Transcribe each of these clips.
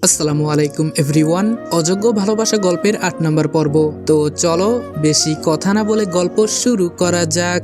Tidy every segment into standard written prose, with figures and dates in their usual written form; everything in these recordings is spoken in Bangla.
আসসালামু আলাইকুম এভরিওয়ান। অযোগ্য ভালোবাসা গল্পের ৮ নম্বর পর্ব। তো চলো বেশি কথা না বলে গল্প শুরু করা যাক।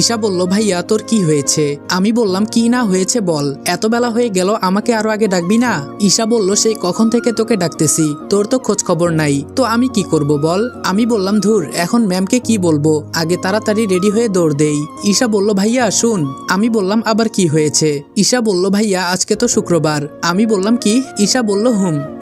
ঈশা বলল, ভাইয়া তোর কি হয়েছে? আমি বললাম, কি না হয়েছে বল, এত বেলা হয়ে গেল, আমাকে আরো আগে ডাকবি না? ঈশা বলল, সেই কখন থেকে তোকে ডাকতেছি, তোর তো খোঁজ খবর নাই, তো আমি কি করব বল? আমি বললাম, ধুর, এখন ম্যামকে কি বলবো, আগে তাড়াতাড়ি রেডি হয়ে দৌড় দেই। ঈশা বলল, ভাইয়া শুন। আমি বললাম, আবার কি হয়েছে? ঈশা বলল, ভাইয়া আজকে তো শুক্রবার। আমি বললাম, কি? ঈশা বলল,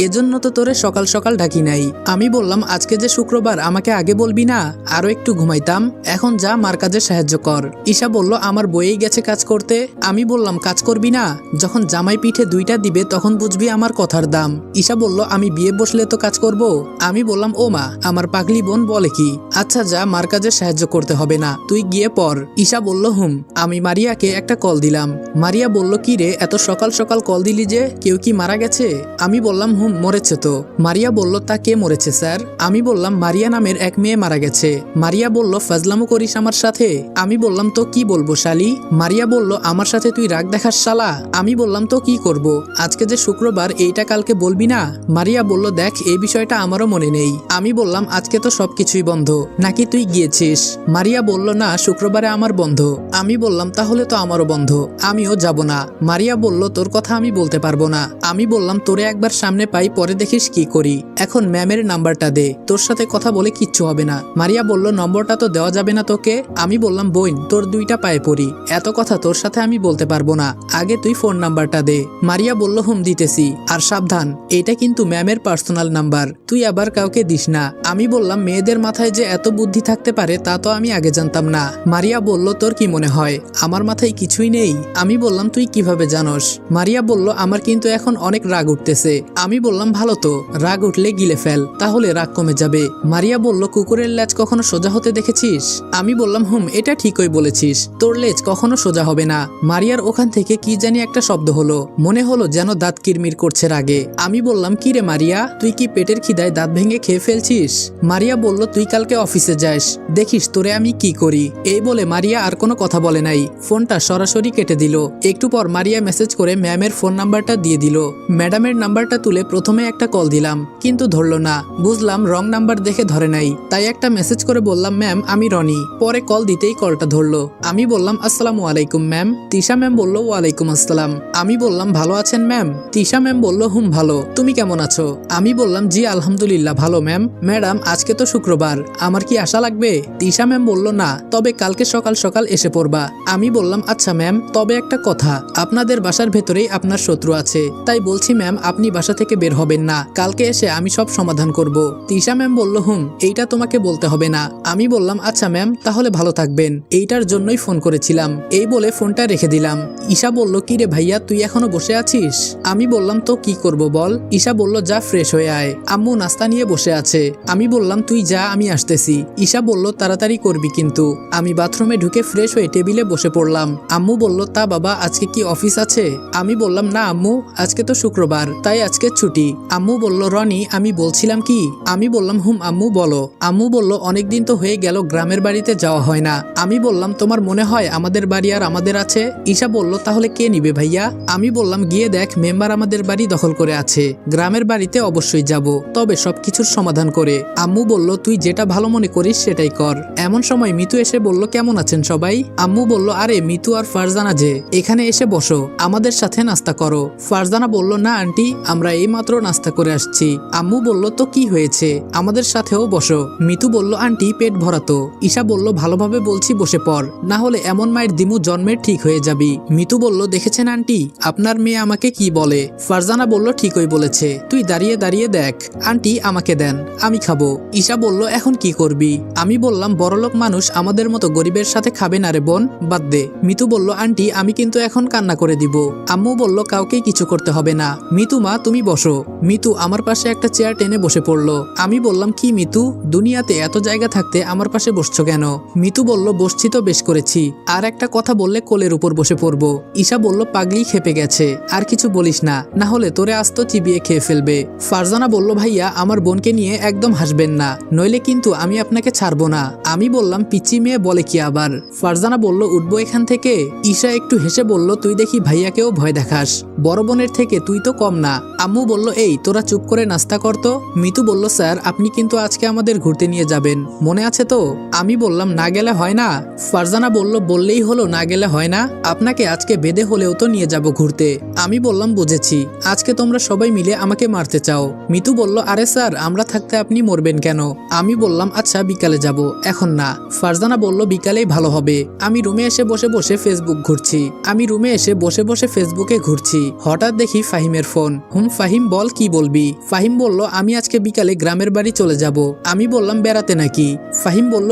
এজন্য তো তোরে সকাল সকাল ডাকি নাই। আমি বললাম, আজকে যে শুক্রবার, আমাকে আগে বলবি না? আরো একটু ঘুমাইতাম, এখন যা মার কাজে সাহায্য কর। ঈশা বলল, আমার বইয়েই গেছে কাজ করতে। আমি বললাম, কাজ করবি না? যখন জামাই পিঠে 2টা দিবে তখন বুঝবি আমার কথার দাম। ঈশা বলল, আমি বিয়ে বসলে তো কাজ করব। আমি বললাম, ও মা, আমার পাগলি বোন বলে কি? আচ্ছা যা, মার কাজে সাহায্য করতে হবে না, তুই গিয়ে পড়। ঈশা বলল, আমি মারিয়াকে একটা কল দিলাম। মারিয়া বলল, কি রে, এত সকাল সকাল কল দিলি যে, কেউ কি মারা গেছে? আমি বললাম, মরেছে তো। মারিয়া বলল, তা কে মরেছে স্যার? আমি বললাম, মারিয়া নামের এক মেয়ে মারা গেছে। মারিয়া বলল, ফাজলামো করিস আমার সাথে? আমি বললাম, তো কি বলবো শালি? মারিয়া বলল, আমার সাথে তুই রাগ দেখাস শালা? আমি বললাম, তো কি করব, আজকে যে শুক্রবার, এইটা কালকে বলবি না? মারিয়া বলল, দেখ, এই বিষয়টা আমারও মনে নেই। আমি বললাম, আজকে তো সবকিছুই বন্ধ, নাকি তুই গিয়েছিস? মারিয়া বলল, না, শুক্রবারে আমার বন্ধ। আমি বললাম, তাহলে তো আমারও বন্ধ, আমিও যাব না। মারিয়া বলল, তোর কথা আমি বলতে পারবো না। আমি বললাম, তোরে একবার সামনে পাই, পরে দেখিস কি করি, এখন ম্যামের নাম্বারটা দে, তোর সাথে কথা বলে কিচ্ছু হবে না। মারিয়া বলল, নম্বরটা তো দেওয়া যাবে না তোকে? আমি বললাম, বোন, তোর 2টা পায়ে পড়ি, এত কথা তোর সাথে আমি বলতে পারবো না, আগে তুই ফোন নাম্বারটা দে। মারিয়া বলল, দিতেছি, আর সাবধান, এটা কিন্তু ম্যামের পার্সোনাল নাম্বার, তুই আবার কাউকে দিস না। আমি বললাম, মেয়েদের মাথায় যে এত বুদ্ধি থাকতে পারে তা তো আমি আগে জানতাম না। মারিয়া বলল, তোর কি মনে হয় আমার মাথায় কিছুই নেই? আমি বললাম, তুই কিভাবে জানোস? মারিয়া বলল, আমার কিন্তু এখন অনেক রাগ উঠতেছে। আমি বললাম, ভালো তো, রাগ উঠলে গিলে ফেল, তাহলে রাগ কমে যাবে। মারিয়া বলল, কুকুরের লেজ কখনো সোজা হতে দেখেছিস? আমি বললাম, এটা ঠিকই বলেছিস, তোর লেজ কখনো সোজা হবে না। মারিয়ার ওখান থেকে কি জানি একটা শব্দ হলো, মনে হলো যেন দাঁত কিরমির করছে রাগে। আমি বললাম, কি রে মারিয়া, তুই কি পেটের খিদায় দাঁত ভেঙে খেয়ে ফেলছিস? মারিয়া বলল, তুই কালকে অফিসে যাস, দেখিস তোরে আমি কি করি। এই বলে মারিয়া আর কোনো কথা বলে নাই, ফোনটা সরাসরি কেটে দিল। একটু পর মারিয়া মেসেজ করে ম্যামের ফোন নাম্বারটা দিয়ে দিল। ম্যাডামের নাম্বারটা তুলে প্রথমে একটা কল দিলাম, কিন্তু ধরলো না। বুঝলাম রং নাম্বার দেখে ধরে নাই, তাই একটা মেসেজ করে বললাম, ম্যাম আমি রনি। পরে কল দিতেই কলটা ধরলো। আমি বললাম, আসসালামু আলাইকুম ম্যাম। তিশা ম্যাম বলল, ওয়ালাইকুম আসসালাম। আমি বললাম, ভালো আছেন ম্যাম? তিশা ম্যাম বলল, ভালো, তুমি কেমন আছো? আমি বললাম, জি আলহামদুলিল্লাহ ভালো ম্যাম। ম্যাডাম আজকে তো শুক্রবার, আমার কি আসা লাগবে? তিশা ম্যাম বলল, না, তবে কালকে সকাল সকাল এসে পড়বা। আমি বললাম, আচ্ছা ম্যাম, তবে একটা কথা, আপনাদের বাসার ভেতরেই আপনার শত্রু আছে, তাই বলছি ম্যাম আপনি বাসা থেকে বের হবেন না, কালকে এসে আমি সব সমাধান করব। তিশা ম্যাম বলল, এইটা তোমাকে বলতে হবে না। আমি বললাম, আচ্ছা ম্যাম, তাহলে ভালো থাকবেন, এইটার জন্যই ফোন করেছিলাম। এই বলে ফোনটা রেখে দিলাম। ঈশা বলল, কি রে ভাইয়া, তুই এখনো বসে আছিস? আমি বললাম, তো কি করব বল? ঈশা বলল, যা ফ্রেশ হয়ে আয়, আম্মু নাস্তা নিয়ে বসে আছে। আমি বললাম, তুই যা, আমি আসতেছি। ঈশা বলল, তাড়াতাড়ি করবি কিন্তু। আমি বাথরুমে ঢুকে ফ্রেশ হয়ে টেবিলে বসে পড়লাম। আম্মু বলল, তা বাবা আজকে কি অফিস আছে? আমি বললাম, না আম্মু, আজকে তো শুক্রবার, তাই আজকে ছুটি। আম্মু বলল, রনি আমি বলছিলাম কি? আমি বললাম, আম্মু বলো। আম্মু বলল, অনেকদিন তো হয়ে গেল গ্রামের বাড়িতে যাওয়া হয় না। আমি বললাম, তোমার মনে হয় আমাদের বাড়ি আর আমাদের আছে? ঈশা বলল, তাহলে কে নিবে ভাইয়া? আমি বললাম, গিয়ে দেখ, মেম্বার আমাদের বাড়ি দখল করে আছে, গ্রামের বাড়িতে অবশ্যই যাব, তবে সবকিছুর সমাধান করে। আম্মু বলল, তুই যেটা ভালো মনে করিস সেটাই কর। এমন সময় মিতু এসে বলল, কেমন আছেন সবাই? আম্মু বলল, আরে মিতু আর ফারজানা যে, এখানে এসে বসো, আমাদের সাথে নাস্তা করো। ফারজানা বলল, না আন্টি, আমরা এইমাত্র নাস্তা করে আসছি। আম্মু বলল, তো কি হয়েছে, আমাদের সাথেও বসো। মিতু বলল, আন্টি পেট ভরাতো। ঈশা বলল, ভালোভাবে বলছি বসে পড়, না হলে এমন মায়ের দিমু জন্মের ঠিক হয়ে যাবি। মিতু বলল, দেখেছেন আন্টি, আপনার মেয়ে আমাকে কি বলে? ফারজানা বলল, ঠিকই বলেছে, তুই দাঁড়িয়ে দাঁড়িয়ে দেখ। আন্টি আমাকে দেন, আমি খাবো। ঈশা বলল, এখন কি করবি? আমি বললাম, বড়লোক মানুষ আমাদের মতো গরিবের সাথে খাবে না রে বোন, বাদ দে। মিতু বলল, আন্টি আমি কিন্তু এখন কান্না করে দিব। আম্মু বলল, কাউকেই কিছু করতে হবে না, মিতু মা তুমি বসো। মিতু আমার পাশে একটা চেয়ার টেনে বসে পড়লো। আমি বললাম, কি মিতু, দুনিয়াতে এত জায়গা থাকতে আমার পাশে বসছো কেন? মিতু বলল, বসছি তো বেশ করেছি, আর একটা কথা বললে কোলের উপর বসে পড়বো। ঈশা বলল পাগলি খেপে গেছে, আর কিছু বলিস না, না হলে তোরে আস্ত চিবিয়ে খেয়ে ফেলবে। ফারজানা বলল ভাইয়া আমার বোনকে নিয়ে একদম হাসবেন না, নইলে কিন্তু আমি আপনাকে ছাড়বো না। আমি বললাম পিচি মেয়ে বলে কি আবার। ফারজানা বলল উঠবো এখান থেকে। ঈশা একটু হেসে বলল তুই দেখি ভাইয়াকেও ভয় দেখাস, বড় বোনের থেকে তুই তো কম না। আম্মু বলল এই তোরা চুপ করে নাস্তা করতো। মিতু বলল স্যার আপনি কিন্তু আজকে আমাদের ঘুরতে নিয়ে যাবেন, মনে আছে তো? আমি বললাম না গেলে হয় না। ফারজানা বলল বললেই হলো না গেলে হয় না, আপনাকে আজকে বেঁধে হলেও তো নিয়ে যাব ঘুরতে। আমি বললাম বুঝেছি, আজকে তোমরা সবাই মিলে আমাকে মারতে চাও। মিতু বলল আরে স্যার আমরা থাকতে আপনি মরবেন কেন? আমি বললাম আচ্ছা বিকালে যাব, এখন না। ফারজানা বলল বিকালেই ভালো হবে। আমি রুমে এসে বসে বসে ফেসবুকে ঘুরছি। হঠাৎ দেখি ফাহিমের ফোন। ফাহিম বল কি বলবি? ফাহিম বলল আমি আজকে বিকালে গ্রামের বাড়ি চলে যাব। আমি বললাম বেড়াতে নাকি? ফাহিম বলল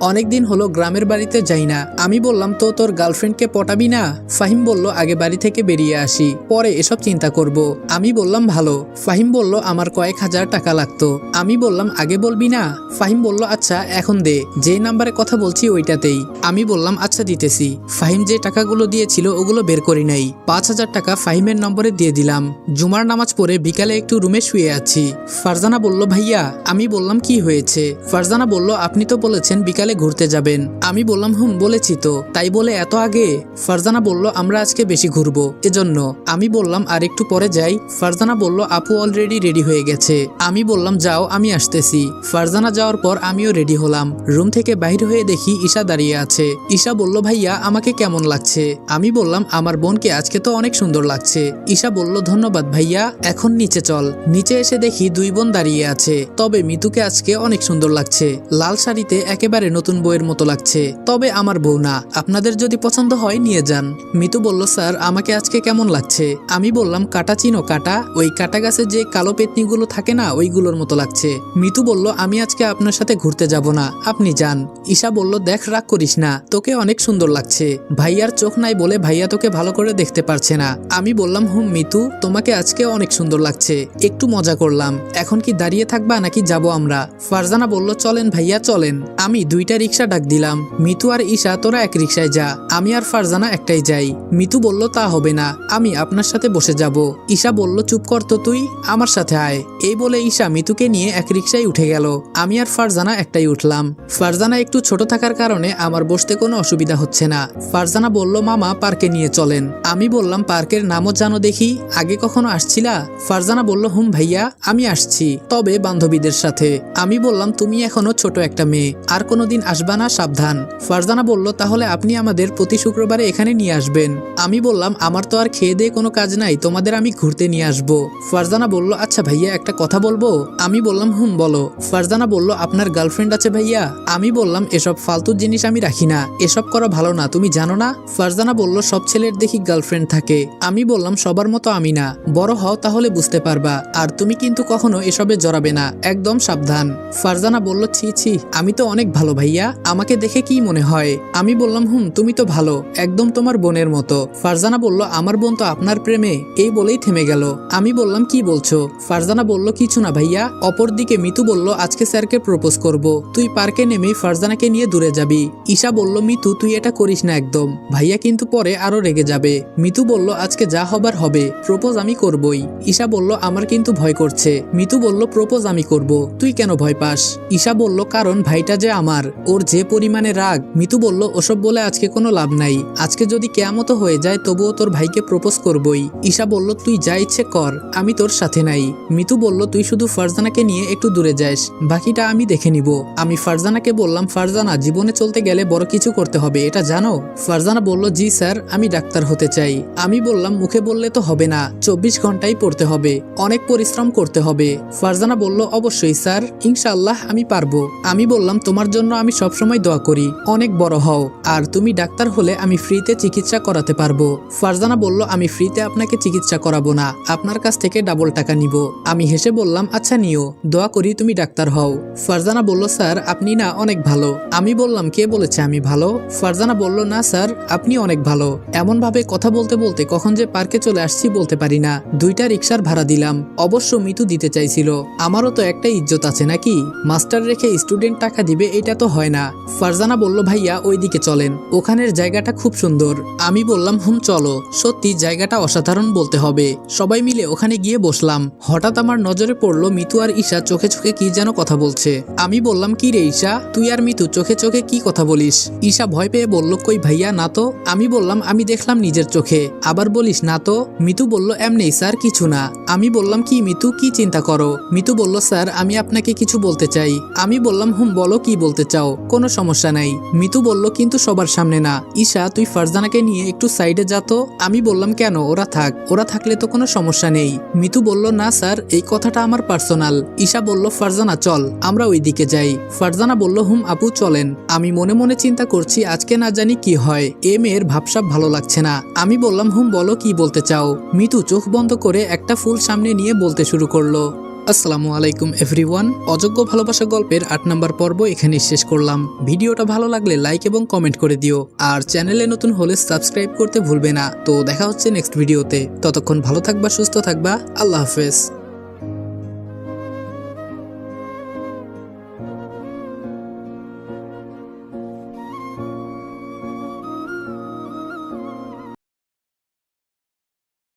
অনেকদিন হলো গ্রামের বাড়িতে যাই না। আমি বললাম তো তোর গার্লফ্রেন্ডকে পটাবি না? ফাহিম বলল আগে বাড়ি থেকে বেরিয়ে আসি, পরে এসব চিন্তা করব। আমি বললাম ভালো। ফাহিম বলল আমার কয়েক হাজার টাকা লাগতো। আমি বললাম আগে বলবি না? ফাহিম বলল আচ্ছা এখন দে, যে নাম্বারে কথা বলছি ওইটাতেই। আমি বললাম আচ্ছা দিতেছি। ফাহিম যে টাকাগুলো দিয়েছিল ওগুলো বের করি নাই। 5,000 টাকা ফাহিমের নম্বরে দিয়ে দিলাম। জুমার নামাজ পড়ে বিকালে একটু রুমে শুয়ে আছি। ফারজানা বলল ভাইয়া। আমি বললাম কি হয়েছে? ফারজানা বলল আপনি তো বলেছেন বিকালে ঘুরতে যাবেন। আমি বললাম বলেছি তো, তাই বলে এত আগে? ফারজানা বলল আমরা আজকে বেশি ঘুরবো এজন্য। আমি বললাম আর একটু পরে যাই। ফারজানা বলল আপু অলরেডি রেডি হয়ে গেছে। আমি বললাম যাও আমি আসতেছি। ফারজানা যাওয়ার পর আমিও রেডি হলাম। রুম থেকে বাইর হয়ে দেখি ঈশা দাঁড়িয়ে আছে। ঈশা বলল ভাইয়া আমাকে কেমন লাগছে? আমি বললাম আমার বোনকে আজকে তো অনেক সুন্দর লাগছে। ঈশা বলল ধন্যবাদ ভাইয়া, এখন নিচে চল। নিচে এসে দেখি দুই বোন দাঁড়িয়ে আছে। তবে মিতুকে আজকে অনেক সুন্দর লাগছে, লাল শাড়িতে একেবারে নতুন বউয়ের মতো লাগছে। তবে আমার বউ না, আপনাদের যদি পছন্দ হয় নিয়ে যান। মিতু বলল স্যার আমাকে আজকে কেমন লাগছে? আমি বললাম কাটা চিনো কাটা, ওই কাটা গাছে যে কালো পেতনিগুলো থাকে না ওইগুলোর মতো লাগছে। মিতু বলল আমি আজকে আপনার সাথে ঘুরতে যাব না, আপনি যান। ঈশা বলল দেখ রাগ করিস না, তোকে অনেক সুন্দর লাগছে। ভাইয়ার চোখ নাই বলে ভাইয়া তোকে ভালো করে দেখতে পারছে না। আমি বললাম মিতু তোমাকে আজকে অনেক সুন্দর লাগছে, একটু মজা করলাম। এখন কি দাঁড়িয়ে থাকবা নাকি যাব আমরা? ফারজানা বলল চলেন ভাইয়া চলেন। আমি দুইটা রিক্সা ডাক দিলাম। মিতু আর ঈশা তোরা এক রিক্সায় যা, আমি আর ফারজানা একটাই যাই। মিতু বলল তা হবে না, আমি আপনার সাথে বসে যাব। ঈশা বলল চুপ কর তো তুই, আমার সাথে আয়। এই বলে ঈশা মিতুকে নিয়ে এক রিক্সায় উঠে গেল। আমি আর ফারজানা একটাই উঠলাম। ফারজানা একটু ছোট থাকার কারণে আমার বসতে কোনো অসুবিধা হচ্ছে না। ফারজানা বলল মামা পার্কে নিয়ে চলেন। আমি বললাম পার্কের নামও জানো দেখি, আগে কখনো আসছিলা? ফারজানা বলল ভাইয়া আমি আসছি, তবে বান্ধবীদের সাথে। আমি বললাম তুমি এখনো ছোট একটা মেয়ে, আর কোনোদিন আসবা না, সাবধান। ফারজানা বলল তাহলে আপনি আমাদের প্রতি শুক্রবারে এখানে নিয়ে আসবেন। আমি বললাম আমার তো আর খেয়ে দিয়ে কোনো কাজ নাই, তোমাদের আমি ঘুরতে নিয়ে আসবো। ফারজানা বলল আচ্ছা ভাইয়া একটা কথা বলবো? আমি বললাম বলো। ফারজানা বলল আপনার গার্লফ্রেন্ড আছে ভাইয়া? আমি বললাম এসব ফালতু জিনিস আমি রাখি না, এসব করা ভালো না, তুমি জানো না? ফারজানা বলল সব ছেলের দেখি গার্লফ্রেন্ড থাকে। আমি বললাম সবার মতো আমি না, বড় হও তাহলে বুঝতে পারবা। আর তুমি কিন্তু কখনো এসবে জড়াবে না, একদম সাবধান। ফারজানা বলল ছি ছি, আমি তো অনেক ভালো ভাইয়া, আমাকে দেখে কি মনে হয়? আমি বললাম তুমি তো ভালো, একদম তোমার বোনের মতো। ফারজানা বলল আমার বোন তো আপনার প্রেমে। এই বলেই থেমে গেল। আমি বললাম কি বলছো? ফারজানা বলল কিছু না ভাইয়া। অপরদিকে মিতু বলল আজকে স্যারকে প্রপোজ করব, তুই পার্কে নেমে ফারজানাকে নিয়ে দূরে যাবি। ঈশা বলল মিতু তুই এটা করিস না একদম, ভাইয়া কিন্তু পরে আরো রেগে যাবে। মিতু বলল আজকে যা হবার হবে, প্রপোজ আমি করবই। ঈশা বলল আমার কিন্তু ভয় করছে। মিতু বলল প্রপোজ আমি করব, তুই কেন ভয় পাস? ঈশা বলল কারণ ভাইটা যে আমার, ওর যে পরিমাণে রাগ। মিতু বলল ওসব বলে আজকে কোনো লাভ নাই, আজকে যদি কেয়ামত হয়ে যায় তবুও তোর ভাইকে প্রপোজ করবই। ঈশা বলল তুই যা ইচ্ছে কর, আমি তোর সাথে নাই। মিতু বলল তুই শুধু ফারজানাকে নিয়ে একটু দূরে যাস, বাকিটা আমি দেখে নিব। আমি ফারজানাকে বললাম ফারজানা জীবনে চলতে গেলে বড় কিছু করতে হবে, এটা জানো? ফারজানা বলল জি স্যার, আমি ডাক্তার হতে চাই। আমি বললাম মুখে বললে তো হবে না, 24 ঘন্টাই পড়তে হবে, অনেক পরিশ্রম করতে হবে। ফারজানা বলল অবশ্যই স্যার, ইনশাআল্লাহ আমি পারবো। আমি বললাম তোমার জন্য আমি সবসময় দোয়া করি, অনেক বড় হও, আর তুমি ডাক্তার হলে আমি ফ্রিতে চিকিৎসা করাতে পারবো। ফারজানা বলল আমি ফ্রিতে আপনাকে চিকিৎসা করাবো না, আপনার কাছ থেকে ডাবল টাকা নিব। আমি হেসে বললাম আচ্ছা নিও, দোয়া করি তুমি ডাক্তার হও। ফারজানা বলল স্যার আপনি না অনেক ভালো। আমি বললাম কে বলেছে আমি ভালো? ফারজানা বলল না স্যার আপনি অনেক ভালো। এমন ভাবে কথা বলতে বলতে কখন যে পার্কে চলে আসছি বলতে পারি না। দুইটা রিক্সার ভাড়া দিলাম, অবশ্য মিতু দিতে চাইছিল, আমারও তো একটা ইজ্জত আছে নাকি? মাস্টার রেখে স্টুডেন্ট টাকা দিবে, এটা তো হয় না। ফারজানা বলল ভাইয়া ওইদিকে চলেন, ওখানের জায়গাটা খুব সুন্দর। আমি বললাম হুম চলো। সত্যি জায়গাটা অসাধারণ বলতে হবে। সবাই মিলে ওখানে গিয়ে বসলাম। হঠাৎ আমার নজরে পড়লো মিতু আর ঈশা চোখে চোখে কি যেন কথা বলছে। আমি বললাম কি রে ঈশা, তুই আর মিতু চোখে চোখে কি কথা বলিস? ঈশা ভয় পেয়ে বলল কই ভাইয়া না তো। আমি বললাম আমি দেখলাম নিজের চোখে। আবার বলিস না তো। মিতু বলল এমনি স্যার কিছু না। আমি বললাম কি মিতু কি চিন্তা করো? মিতু বলল স্যার আমি আপনাকে কিছু বলতে চাই। আমি বললাম হুম বলো কি বলতে চাও, কোনো সমস্যা নাই। মিতু বলল কিন্তু সবার সামনে না। ঈশা তুই ফারজানাকে নিয়ে একটু সাইডে যা তো। আমি বললাম কেন, ওরা থাক, ওরা থাকলে তো কোনো সমস্যা নেই। মিতু বলল না স্যার এই কথাটা আমার পার্সোনাল। ঈশা বলল ফারজানা চল আমরা ওই দিকে যাই। ফারজানা বলল হুম আপু চলেন। আমি মনে মনে চিন্তা করছি আজকে না জানি কি হয়, এ মেয়ের ভাবসাব ভালো লাগছে না। আমি বললাম হুম বলো কি বলতে চাও। মিতু চোখ বন্ধ করে একটা ফুল সামনে নিয়ে বলতে শুরু করলো। আসসালামু আলাইকুম এভরিওয়ান। অযোগ্য ভালোবাসা গল্পের 8 নম্বর পর্ব এখানে শেষ করলাম। ভিডিওটা ভালো লাগলে লাইক এবং কমেন্ট করে দিও, আর চ্যানেলে নতুন হলে সাবস্ক্রাইব করতে ভুলবে না। তো দেখা হচ্ছে নেক্সট ভিডিওতে। ততক্ষণ ভালো থাকবা, সুস্থ থাকবা, আল্লাহ হাফেজ।